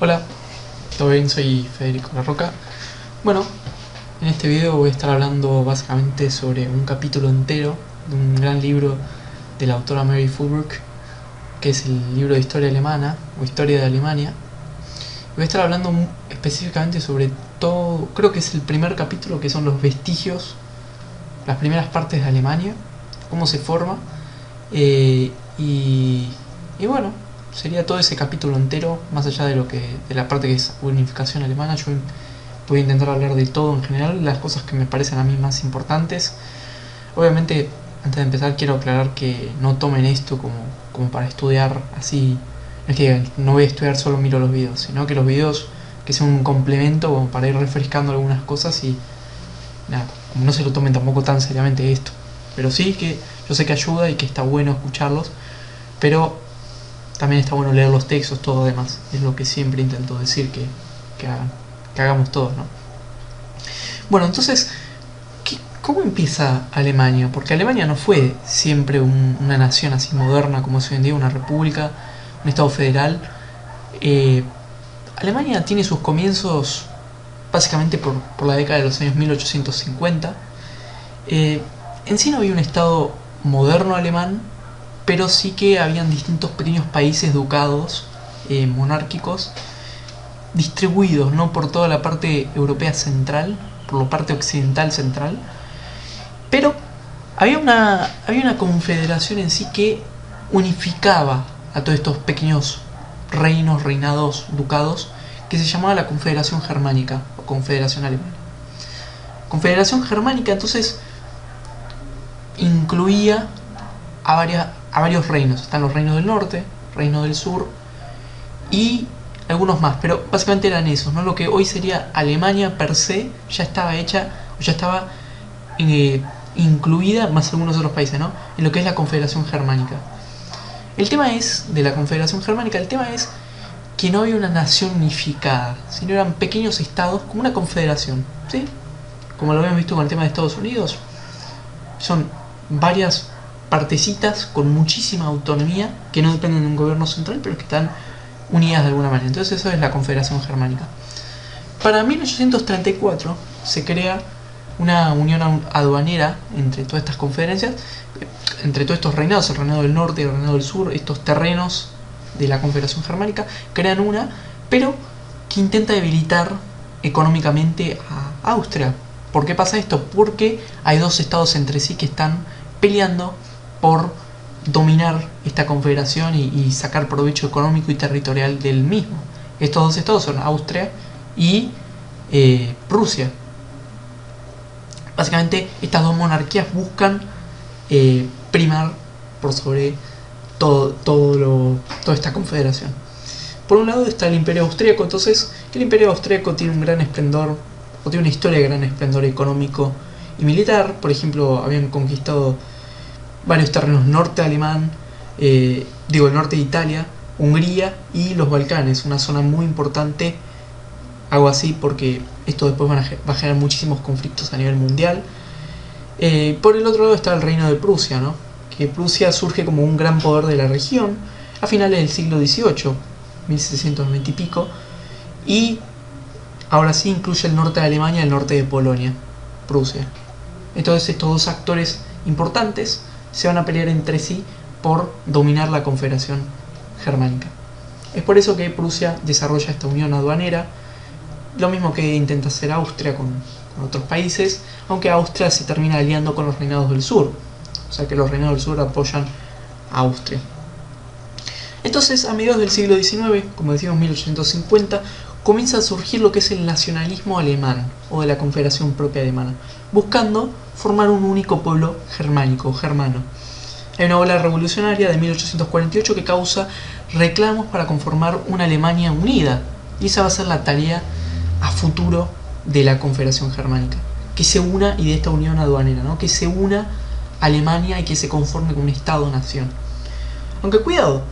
Hola, todo bien, soy Federico La Roca. Bueno, en este video voy a estar hablando básicamente sobre un capítulo entero de un gran libro de la autora Mary Fulbrook, que es el libro de historia alemana o historia de Alemania. Voy a estar hablando específicamente sobre todo, creo que es el primer capítulo, que son los vestigios, las primeras partes de Alemania, cómo se forma, eh, y, y bueno, sería todo ese capítulo entero, más allá de de la parte que es unificación alemana. Yo voy a intentar hablar de todo en general, las cosas que me parecen a mí más importantes. Obviamente, antes de empezar, quiero aclarar que no tomen esto como para estudiar así. No es que no voy a estudiar, solo miro los videos, sino que los videos que sean un complemento como para ir refrescando algunas cosas y nada, como no se lo tomen tampoco tan seriamente esto. Pero sí que yo sé que ayuda y que está bueno escucharlos, pero también está bueno leer los textos, todo además. Es lo que siempre intento decir que hagan, que hagamos todos, ¿no? Bueno, entonces, ¿cómo empieza Alemania? Porque Alemania no fue siempre una nación así moderna como es hoy en día, una república, un estado federal. Eh, Alemania tiene sus comienzos básicamente por la década de los años 1850. En sí no había un estado moderno alemán, pero sí que habían distintos pequeños países ducados monárquicos distribuidos, no por toda la parte europea central, por la parte occidental central, pero había una confederación en sí que unificaba a todos estos pequeños reinos, reinados, ducados, que se llamaba la Confederación Germánica o Confederación Alemana. Confederación Germánica entonces incluía a varios reinos. Están los reinos del norte, reino del sur y algunos más, pero básicamente eran esos, ¿no? Lo que hoy sería Alemania per se ya estaba hecha, o ya estaba incluida, más algunos otros países, ¿no? En lo que es la Confederación Germánica. El tema es, de la Confederación Germánica, el tema es que no había una nación unificada, sino eran pequeños estados como una confederación, ¿sí? Como lo habíamos visto con el tema de Estados Unidos, son varias partecitas con muchísima autonomía que no dependen de un gobierno central, pero que están unidas de alguna manera. Entonces eso es la Confederación Germánica. Para 1834 se crea una unión aduanera entre todas estas conferencias, entre todos estos reinados, el reinado del norte y el reinado del sur, estos terrenos de la Confederación Germánica, crean una, pero que intenta debilitar económicamente a Austria. ¿Por qué pasa esto? Porque hay dos estados entre sí que están peleando por dominar esta confederación y sacar provecho económico y territorial del mismo. Estos dos estados son Austria y Prusia. Básicamente estas dos monarquías buscan primar por sobre toda esta confederación. Por un lado está el Imperio Austríaco. Entonces el Imperio Austríaco tiene un gran esplendor, o tiene una historia de gran esplendor económico y militar. Por ejemplo, habían conquistado varios terrenos norte alemán, el norte de Italia, Hungría y los Balcanes, una zona muy importante. Hago así porque esto después va a generar muchísimos conflictos a nivel mundial. Por el otro lado está el reino de Prusia, ¿no? Que Prusia surge como un gran poder de la región a finales del siglo XVIII, 1790 y pico, y ahora sí incluye el norte de Alemania y el norte de Polonia, Prusia. Entonces estos dos actores importantes se van a pelear entre sí por dominar la Confederación Germánica. Es por eso que Prusia desarrolla esta unión aduanera, lo mismo que intenta hacer Austria con otros países, aunque Austria se termina aliando con los reinados del sur, o sea que los reinados del sur apoyan a Austria. Entonces, a mediados del siglo XIX, como decimos 1850, comienza a surgir lo que es el nacionalismo alemán, o de la Confederación propia alemana, buscando formar un único pueblo germánico, germano. Hay una ola revolucionaria de 1848 que causa reclamos para conformar una Alemania unida, y esa va a ser la tarea a futuro de la Confederación Germánica, que se una, y de esta unión aduanera, ¿no? Que se una Alemania y que se conforme con un Estado-nación. Aunque cuidado,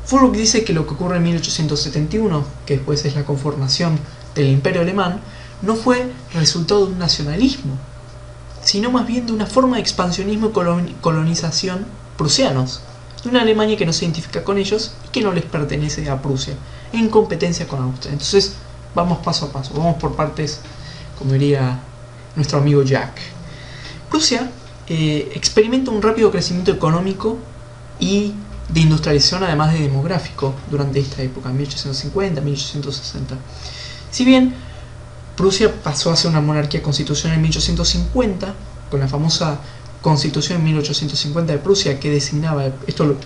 Fulbrook dice que lo que ocurre en 1871, que después es la conformación del Imperio Alemán, no fue resultado de un nacionalismo, sino más bien de una forma de expansionismo y colonización prusianos, de una Alemania que no se identifica con ellos y que no les pertenece a Prusia. en competencia con Austria. Entonces vamos paso a paso, vamos por partes, como diría nuestro amigo Jack. Prusia experimenta un rápido crecimiento económico y de industrialización, además de demográfico, durante esta época, 1850-1860. Si bien Prusia pasó a ser una monarquía constitucional en 1850, con la famosa Constitución en 1850 de Prusia, que designaba, esto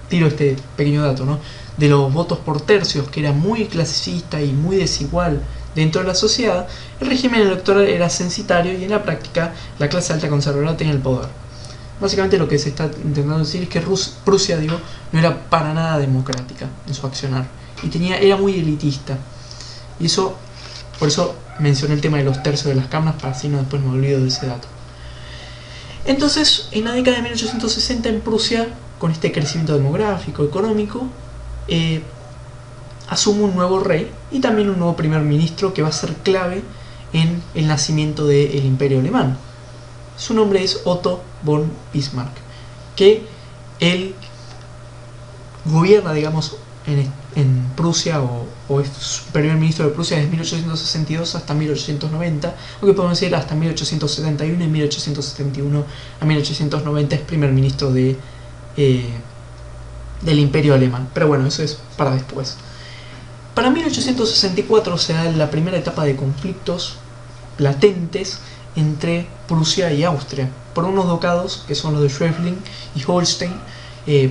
tiro este pequeño dato, ¿no?, de los votos por tercios, que era muy clasista y muy desigual dentro de la sociedad, el régimen electoral era censitario y en la práctica la clase alta conservadora tenía el poder. Básicamente lo que se está intentando decir es que Prusia, no era para nada democrática en su accionar y era muy elitista. Y por eso mencioné el tema de los tercios de las cámaras, para así no después me olvido de ese dato. Entonces, en la década de 1860 en Prusia, con este crecimiento demográfico, económico, asume un nuevo rey y también un nuevo primer ministro que va a ser clave en el nacimiento del Imperio Alemán. Su nombre es Otto von Bismarck, que él gobierna, digamos, en Prusia, o es primer ministro de Prusia desde 1862 hasta 1890, o que podemos decir hasta 1871, y 1871 a 1890 es primer ministro del Imperio Alemán. Pero bueno, eso es para después. Para 1864 se da la primera etapa de conflictos latentes entre Prusia y Austria, por unos ducados que son los de Schleswig y Holstein,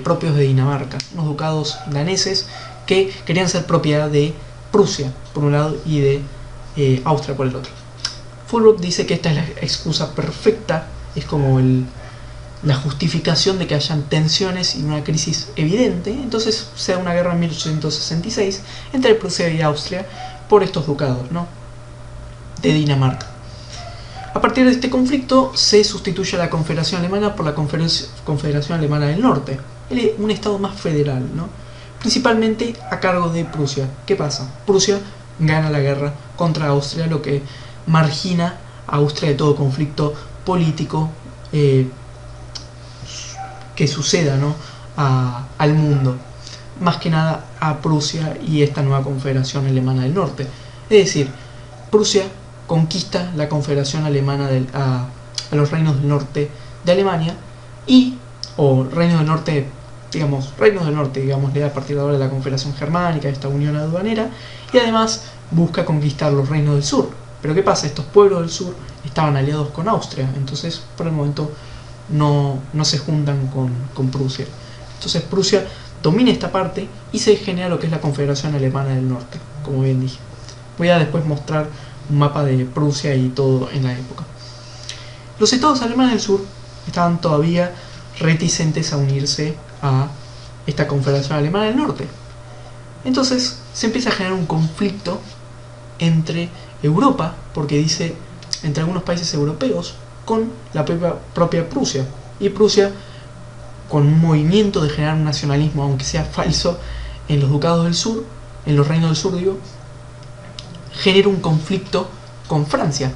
propios de Dinamarca, unos ducados daneses que querían ser propiedad de Prusia por un lado y de Austria por el otro. Fulbrook dice que esta es la excusa perfecta, es como la justificación de que hayan tensiones y una crisis evidente. Entonces se da una guerra en 1866 entre Prusia y Austria por estos ducados, ¿no?, de Dinamarca. A partir de este conflicto se sustituye a la Confederación Alemana por la Confederación Alemana del Norte, un estado más federal, ¿no?, principalmente a cargo de Prusia. ¿Qué pasa? Prusia gana la guerra contra Austria, lo que margina a Austria de todo conflicto político que suceda, ¿no?, al mundo, más que nada a Prusia y esta nueva Confederación Alemana del Norte. Es decir, Prusia conquista la Confederación Alemana a los reinos del norte de Alemania, o reinos del norte, digámosle, a partir de ahora de la Confederación Germánica, esta unión aduanera, y además busca conquistar los reinos del sur. Pero ¿qué pasa? Estos pueblos del sur estaban aliados con Austria, entonces por el momento no se juntan con Prusia. Entonces Prusia domina esta parte y se genera lo que es la Confederación Alemana del Norte, como bien dije. Voy a después mostrar un mapa de Prusia y todo en la época. Los estados alemanes del sur estaban todavía reticentes a unirse a esta Confederación Alemana del Norte. Entonces se empieza a generar un conflicto entre Europa, porque dice, entre algunos países europeos, con la propia Prusia. Y Prusia, con un movimiento de generar un nacionalismo, aunque sea falso, en los ducados del sur, en los reinos del sur, genera un conflicto con Francia.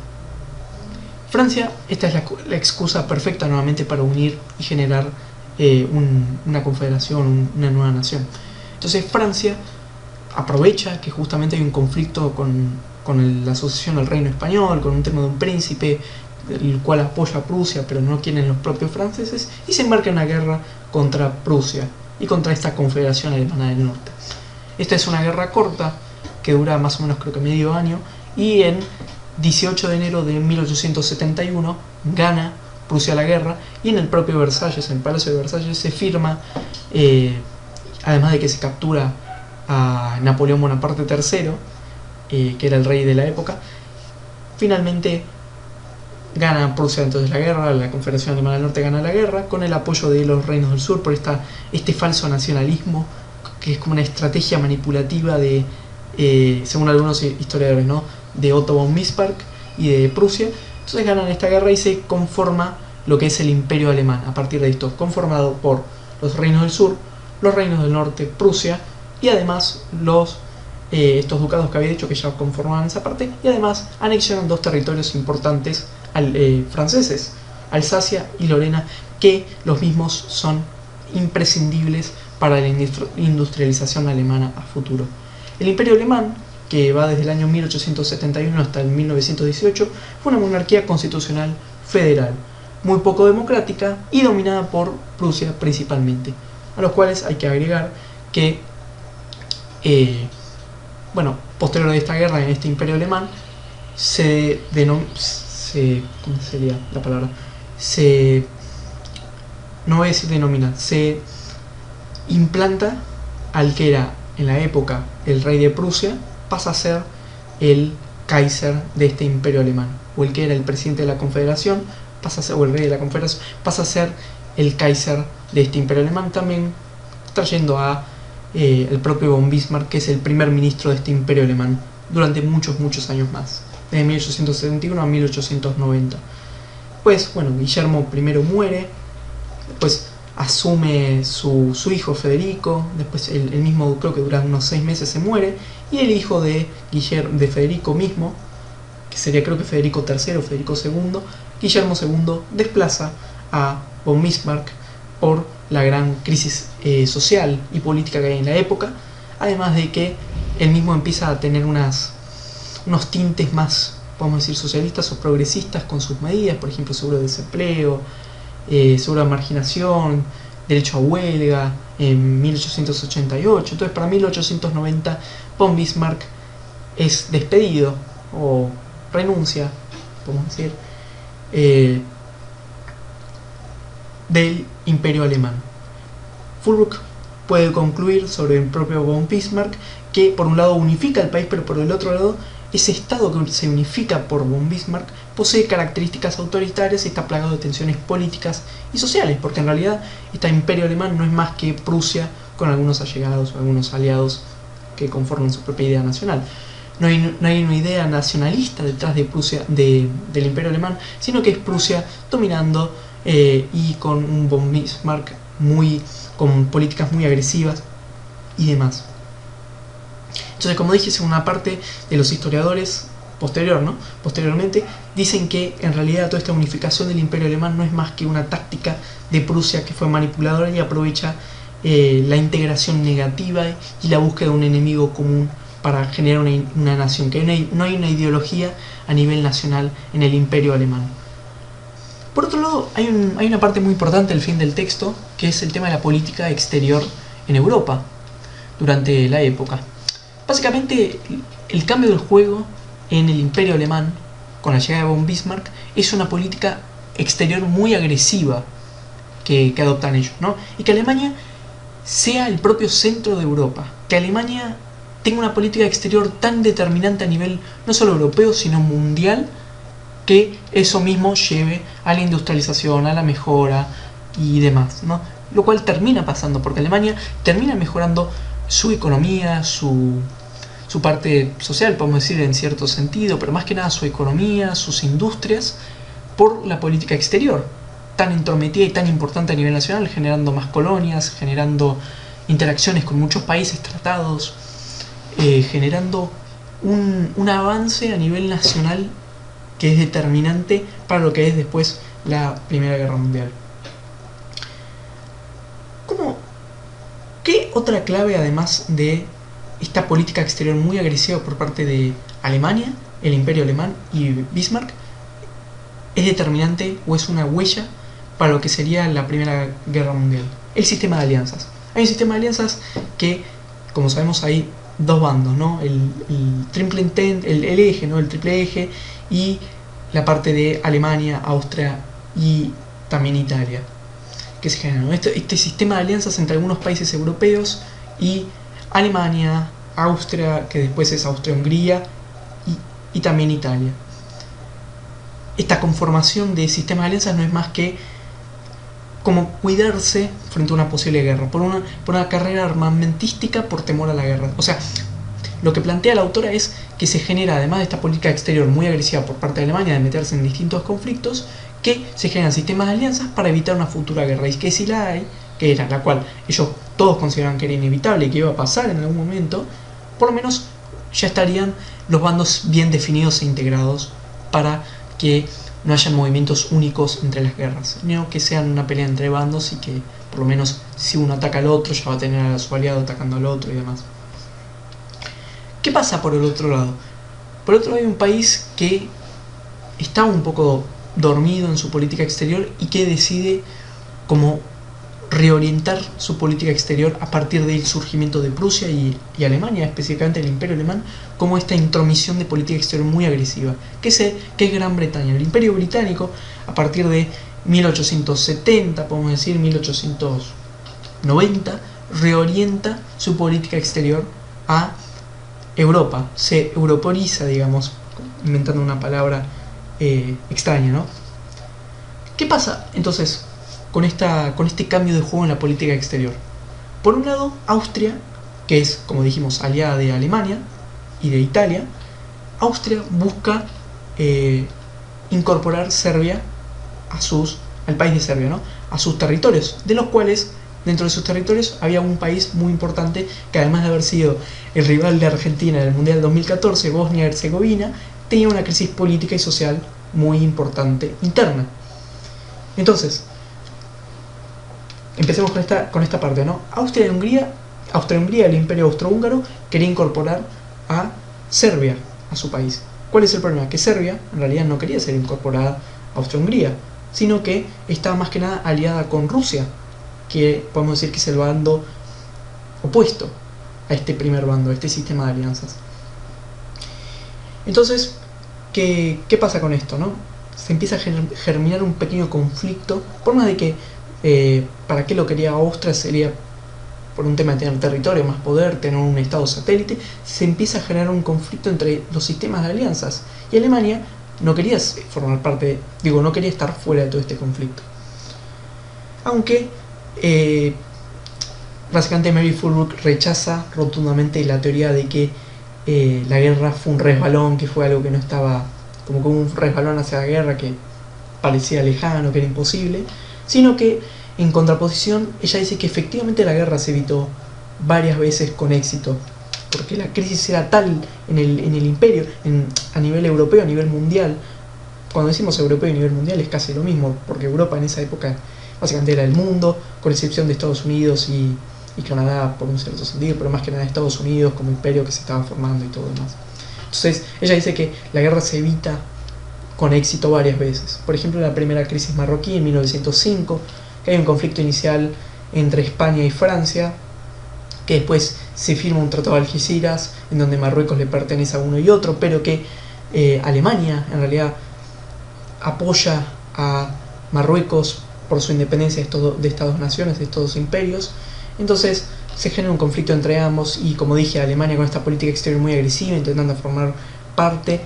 Francia, esta es la excusa perfecta nuevamente para unir y generar una confederación, una nueva nación. Entonces Francia aprovecha que justamente hay un conflicto con la asociación del reino español, con un tema de un príncipe, el cual apoya a Prusia, pero no quieren los propios franceses, y se embarca en una guerra contra Prusia y contra esta Confederación Alemana del Norte. Esta es una guerra corta, que dura más o menos creo que medio año, y en 18 de enero de 1871 gana Prusia la guerra, y en el propio Versalles, en el Palacio de Versalles, se firma, además de que se captura a Napoleón Bonaparte III, que era el rey de la época, finalmente gana Prusia entonces la guerra, la Confederación Alemana del Norte gana la guerra, con el apoyo de los reinos del sur por este falso nacionalismo, que es como una estrategia manipulativa de, según algunos historiadores, ¿no?, de Otto von Bismarck y de Prusia. Entonces ganan esta guerra y se conforma lo que es el Imperio Alemán a partir de esto, conformado por los reinos del sur, los reinos del norte, Prusia, y además estos ducados que había dicho que ya conformaban esa parte, y además anexionan dos territorios importantes franceses, Alsacia y Lorena, que los mismos son imprescindibles para la industrialización alemana a futuro. El Imperio Alemán, que va desde el año 1871 hasta el 1918, fue una monarquía constitucional federal, muy poco democrática y dominada por Prusia principalmente, a los cuales hay que agregar que, posterior a esta guerra en este Imperio Alemán, ¿cómo sería la palabra? No voy a decir denomina, se implanta al que era en la época el rey de Prusia, pasa a ser el Kaiser de este Imperio Alemán, o el que era el presidente de la Confederación, o el rey de la Confederación, pasa a ser el Kaiser de este Imperio Alemán, también trayendo a el propio von Bismarck, que es el primer ministro de este Imperio Alemán durante muchos años más, desde 1871 a 1890. Pues bueno, Guillermo I muere, después asume su hijo Federico, después el mismo, creo que dura unos 6 meses, se muere, y el hijo de Federico mismo, que sería creo que Federico III o Federico II, Guillermo II, desplaza a von Bismarck por la gran crisis social y política que hay en la época, además de que él mismo empieza a tener unos tintes más, podemos decir, socialistas o progresistas con sus medidas, por ejemplo, seguro de desempleo, seguro de marginación, derecho a huelga, en 1888. Entonces, para 1890, von Bismarck es despedido o renuncia, podemos decir, del Imperio Alemán. Fulbrook puede concluir sobre el propio von Bismarck que por un lado unifica el país, pero por el otro lado ese estado que se unifica por von Bismarck posee características autoritarias y está plagado de tensiones políticas y sociales, porque en realidad este Imperio Alemán no es más que Prusia con algunos allegados o algunos aliados que conforman su propia idea nacional. No hay una idea nacionalista detrás de Prusia, del Imperio Alemán, sino que es Prusia dominando y con un von Bismarck con políticas muy agresivas y demás. Entonces, como dije, según una parte de los historiadores posteriormente, dicen que en realidad toda esta unificación del Imperio Alemán no es más que una táctica de Prusia que fue manipuladora y aprovecha la integración negativa y la búsqueda de un enemigo común para generar una nación, que no hay una ideología a nivel nacional en el Imperio Alemán. Por otro lado, hay una parte muy importante del fin del texto, que es el tema de la política exterior en Europa durante la época. Básicamente, el cambio del juego en el Imperio Alemán, con la llegada de von Bismarck, es una política exterior muy agresiva que adoptan ellos, ¿no? Y que Alemania sea el propio centro de Europa, que Alemania tenga una política exterior tan determinante a nivel no solo europeo, sino mundial, que eso mismo lleve a la industrialización, a la mejora y demás, ¿no? Lo cual termina pasando, porque Alemania termina mejorando su economía, su parte social, podemos decir en cierto sentido, pero más que nada su economía, sus industrias, por la política exterior, tan entrometida y tan importante a nivel nacional, generando más colonias, generando interacciones con muchos países, tratados, generando un avance a nivel nacional que es determinante para lo que es después la Primera Guerra Mundial. ¿Qué otra clave, además de esta política exterior muy agresiva por parte de Alemania, el Imperio Alemán y Bismarck, es determinante o es una huella para lo que sería la Primera Guerra Mundial? El sistema de alianzas. Hay un sistema de alianzas que, como sabemos, hay dos bandos, ¿no? El triple entente, el eje, ¿no? El triple eje, y la parte de Alemania, Austria y también Italia, que se genera, ¿no? Este sistema de alianzas entre algunos países europeos y Alemania, Austria, que después es Austria-Hungría, y también Italia. Esta conformación de sistema de alianzas no es más que como cuidarse frente a una posible guerra, por una carrera armamentística por temor a la guerra. O sea, lo que plantea la autora es que se genera, además de esta política exterior muy agresiva por parte de Alemania de meterse en distintos conflictos, que se generan sistemas de alianzas para evitar una futura guerra, y que si la hay, que era la cual ellos todos consideraban que era inevitable y que iba a pasar en algún momento, por lo menos ya estarían los bandos bien definidos e integrados para que no haya movimientos únicos entre las guerras, sino que sean una pelea entre bandos y que por lo menos si uno ataca al otro ya va a tener a su aliado atacando al otro y demás. ¿Qué pasa por el otro lado? Por otro lado hay un país que está un poco dormido en su política exterior y que decide como reorientar su política exterior a partir del surgimiento de Prusia y Alemania, específicamente el Imperio Alemán, como esta intromisión de política exterior muy agresiva, que es Gran Bretaña. El Imperio Británico, a partir de 1870, podemos decir 1890, reorienta su política exterior a Europa, se europeiza, digamos, inventando una palabra extraña, ¿no? ¿Qué pasa entonces con este cambio de juego en la política exterior? Por un lado, Austria, que es, como dijimos, aliada de Alemania y de Italia, Austria busca incorporar Serbia al país de Serbia, ¿no? A sus territorios, de los cuales, dentro de sus territorios, había un país muy importante que, además de haber sido el rival de Argentina en el Mundial 2014, Bosnia y Herzegovina, tenía una crisis política y social muy importante interna. Entonces, empecemos con esta parte, ¿no? Austria-Hungría, el Imperio Austrohúngaro, quería incorporar a Serbia a su país. ¿Cuál es el problema? Que Serbia, en realidad, no quería ser incorporada a Austria-Hungría, sino que estaba más que nada aliada con Rusia, que podemos decir que es el bando opuesto a este primer bando, a este sistema de alianzas. Entonces, ¿qué pasa con esto, no? Se empieza a germinar un pequeño conflicto, por más de que para qué lo quería Austria sería por un tema de tener territorio, más poder, tener un estado satélite. Se empieza a generar un conflicto entre los sistemas de alianzas, y Alemania no quería formar parte, no quería estar fuera de todo este conflicto. Aunque básicamente Mary Fulbrook rechaza rotundamente la teoría de que la guerra fue un resbalón, que fue algo que no estaba, como que un resbalón hacia la guerra que parecía lejano, que era imposible, sino que en contraposición ella dice que efectivamente la guerra se evitó varias veces con éxito, porque la crisis era tal en el imperio, a nivel europeo, a nivel mundial. Cuando decimos europeo y nivel mundial es casi lo mismo, porque Europa en esa época básicamente era el mundo, con excepción de Estados Unidos y Canadá por un cierto sentido, pero más que nada Estados Unidos como imperio que se estaba formando y todo lo demás. Entonces ella dice que la guerra se evita con éxito varias veces. Por ejemplo, en la primera crisis marroquí en 1905, que hay un conflicto inicial entre España y Francia, que después se firma un tratado de Algeciras en donde Marruecos le pertenece a uno y otro, pero que Alemania en realidad apoya a Marruecos por su independencia de estas dos naciones, de estos dos imperios. Entonces se genera un conflicto entre ambos, y como dije, Alemania con esta política exterior muy agresiva, intentando formar parte,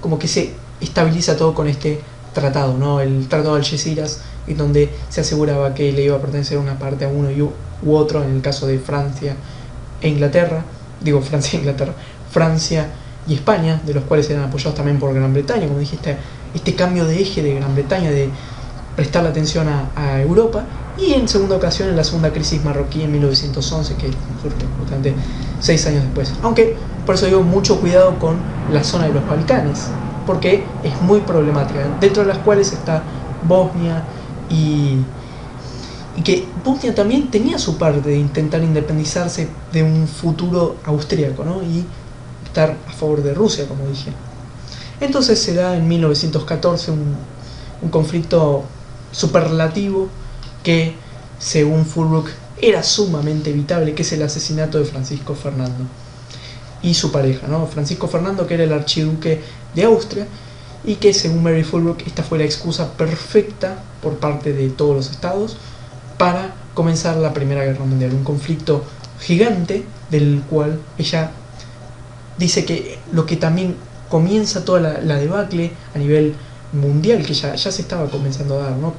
como que se estabiliza todo con este tratado, ¿no? El tratado de Algeciras, en donde se aseguraba que le iba a pertenecer una parte a uno u otro, en el caso de Francia e Inglaterra, Francia y España, de los cuales eran apoyados también por Gran Bretaña. Como dije, este cambio de eje de Gran Bretaña, de prestar la atención a Europa. Y en segunda ocasión, en la segunda crisis marroquí en 1911, que surge justamente 6 años después. Aunque, por eso digo, mucho cuidado con la zona de los Balcanes, porque es muy problemática, dentro de las cuales está Bosnia, y que Bosnia también tenía su parte de intentar independizarse de un futuro austríaco, ¿no? Y estar a favor de Rusia, como dije. Entonces se da en 1914 un conflicto superlativo que, según Fulbrook, era sumamente evitable, que es el asesinato de Francisco Fernando y su pareja, ¿no? Francisco Fernando, que era el archiduque de Austria, y que, según Mary Fulbrook, esta fue la excusa perfecta por parte de todos los estados para comenzar la Primera Guerra Mundial, un conflicto gigante del cual ella dice que lo que también comienza toda la debacle a nivel mundial, que ya se estaba comenzando a dar, ¿no?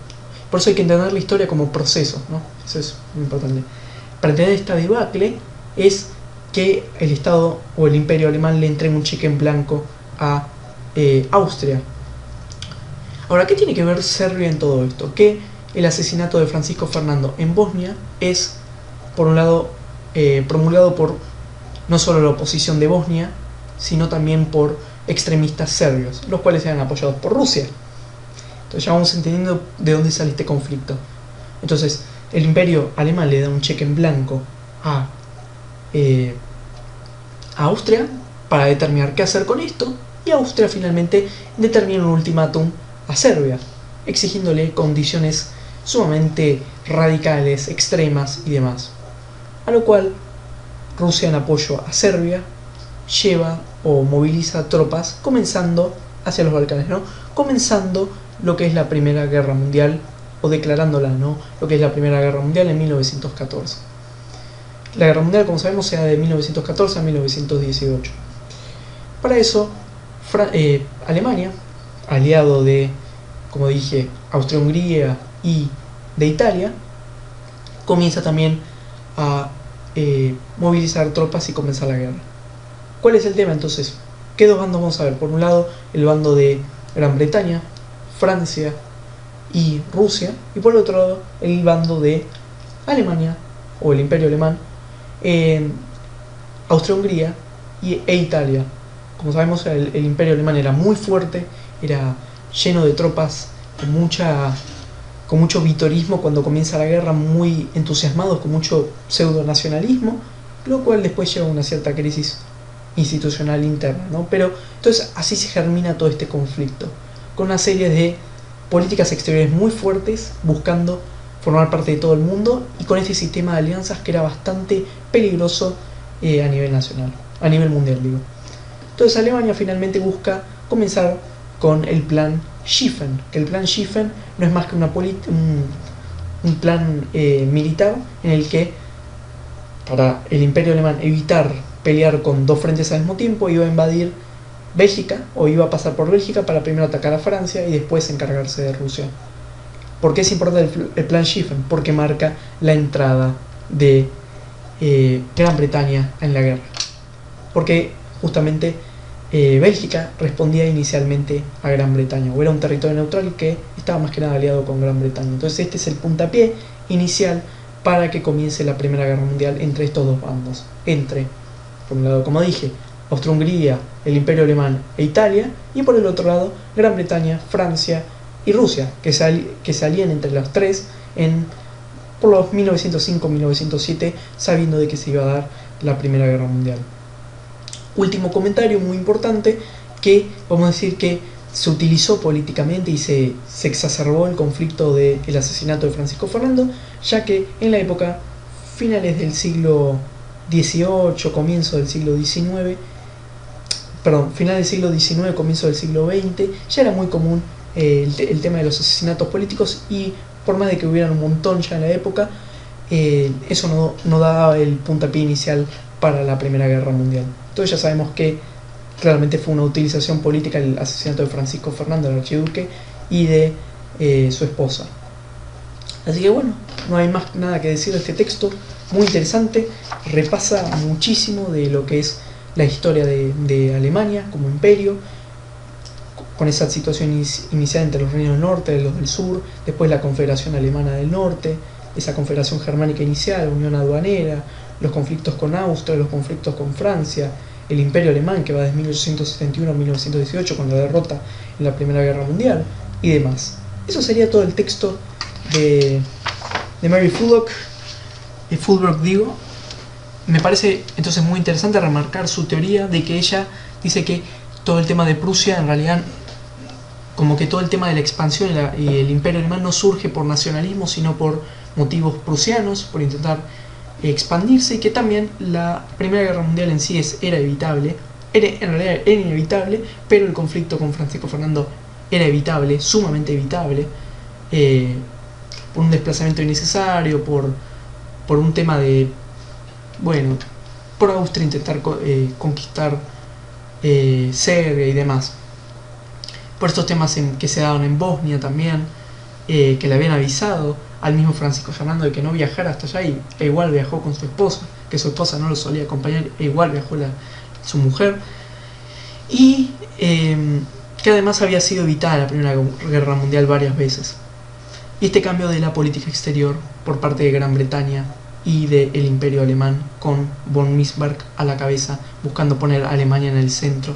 Por eso hay que entender la historia como proceso, ¿no? Eso es muy importante. Para entender esta debacle es que el Estado o el Imperio Alemán le entrega un cheque en blanco a Austria. Ahora, ¿qué tiene que ver Serbia en todo esto? Que el asesinato de Francisco Fernando en Bosnia es, por un lado, promulgado por no solo la oposición de Bosnia, sino también por extremistas serbios, los cuales eran apoyados por Rusia. Entonces ya vamos entendiendo de dónde sale este conflicto. Entonces, el Imperio Alemán le da un cheque en blanco a a Austria para determinar qué hacer con esto, y Austria finalmente determina un ultimátum a Serbia, exigiéndole condiciones sumamente radicales, extremas y demás. A lo cual Rusia, en apoyo a Serbia, lleva o moviliza tropas comenzando hacia los Balcanes, ¿no? Comenzando lo que es la Primera Guerra Mundial, o declarándola, ¿no? Lo que es la Primera Guerra Mundial en 1914. La Guerra Mundial, como sabemos, se da de 1914 a 1918. Para eso, Alemania, aliado de, como dije, Austria-Hungría y de Italia, comienza también a movilizar tropas y comenzar la guerra. ¿Cuál es el tema entonces? ¿Qué dos bandos vamos a ver? Por un lado, el bando de Gran Bretaña, Francia y Rusia, y por el otro lado, el bando de Alemania, o el Imperio Alemán, Austria-Hungría e Italia. Como sabemos, el Imperio Alemán era muy fuerte, era lleno de tropas, con mucho vitorismo cuando comienza la guerra, muy entusiasmados, con mucho pseudo-nacionalismo, lo cual después lleva a una cierta crisis institucional interna, ¿no? Pero entonces así se germina todo este conflicto, con una serie de políticas exteriores muy fuertes, buscando formar parte de todo el mundo, y con este sistema de alianzas que era bastante peligroso a nivel nacional, a nivel mundial, digo. Entonces Alemania finalmente busca comenzar con el plan Schlieffen, que el plan Schlieffen no es más que un plan militar en el que, para el Imperio Alemán evitar pelear con dos frentes al mismo tiempo, iba a invadir Bélgica, o iba a pasar por Bélgica para primero atacar a Francia y después encargarse de Rusia. ¿Por qué es importante el plan Schlieffen? Porque marca la entrada de Gran Bretaña en la guerra. Porque justamente Bélgica respondía inicialmente a Gran Bretaña, o era un territorio neutral que estaba más que nada aliado con Gran Bretaña. Entonces este es el puntapié inicial para que comience la Primera Guerra Mundial entre estos dos bandos, entre, por un lado, como dije, Austria-Hungría, el Imperio Alemán e Italia, y por el otro lado, Gran Bretaña, Francia y Rusia, que salían entre los tres por los 1905-1907, sabiendo de que se iba a dar la Primera Guerra Mundial. Último comentario muy importante, que vamos a decir que se utilizó políticamente y se exacerbó el conflicto del asesinato de Francisco Fernando, ya que en la época, finales del siglo XVIII, comienzo del siglo XIX, final del siglo XIX, comienzo del siglo XX, ya era muy común el tema de los asesinatos políticos, y por más de que hubieran un montón ya en la época, eso no daba el puntapié inicial para la Primera Guerra Mundial. Entonces ya sabemos que claramente fue una utilización política el asesinato de Francisco Fernando, el archiduque, y de su esposa. Así que bueno, no hay más nada que decir de este texto, muy interesante, repasa muchísimo de lo que es la historia de Alemania como imperio, con esa situación inicial entre los reinos del norte y los del sur, después la Confederación Alemana del Norte, esa Confederación Germánica inicial, Unión Aduanera, los conflictos con Austria, los conflictos con Francia, el Imperio Alemán que va desde 1871 a 1918 con la derrota en la Primera Guerra Mundial y demás. Eso sería todo el texto de Mary Fulbrook, digo. Me parece entonces muy interesante remarcar su teoría de que ella dice que todo el tema de Prusia, en realidad, como que todo el tema de la expansión y el Imperio Alemán no surge por nacionalismo, sino por motivos prusianos, por intentar expandirse, y que también la Primera Guerra Mundial en sí era evitable, en realidad era inevitable, pero el conflicto con Francisco Fernando era evitable, sumamente evitable, por un desplazamiento innecesario, por un tema de, bueno, por Austria intentar conquistar Serbia y demás, por estos temas que se daban en Bosnia también, que le habían avisado al mismo Francisco Fernando de que no viajara hasta allá, e igual viajó con su esposa, que su esposa no lo solía acompañar, e igual viajó su mujer, y que además había sido evitada la Primera Guerra Mundial varias veces. Y este cambio de la política exterior por parte de Gran Bretaña y del Imperio Alemán, con von Bismarck a la cabeza, buscando poner a Alemania en el centro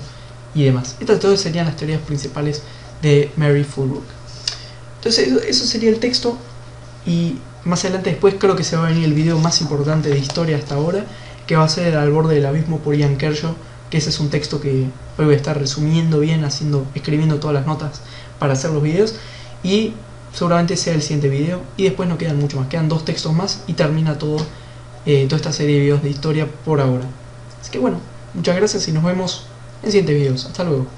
y demás. Estas todas serían las teorías principales de Mary Fulbrook. Entonces eso sería el texto, y más adelante después creo que se va a venir el video más importante de historia hasta ahora, que va a ser Al borde del abismo por Ian Kershaw, que ese es un texto que hoy voy a estar resumiendo bien, escribiendo todas las notas para hacer los videos, y seguramente sea el siguiente video. Y después no quedan mucho más, quedan 2 textos más y termina toda esta serie de videos de historia por ahora. Así que bueno, muchas gracias y nos vemos en siguientes videos. Hasta luego.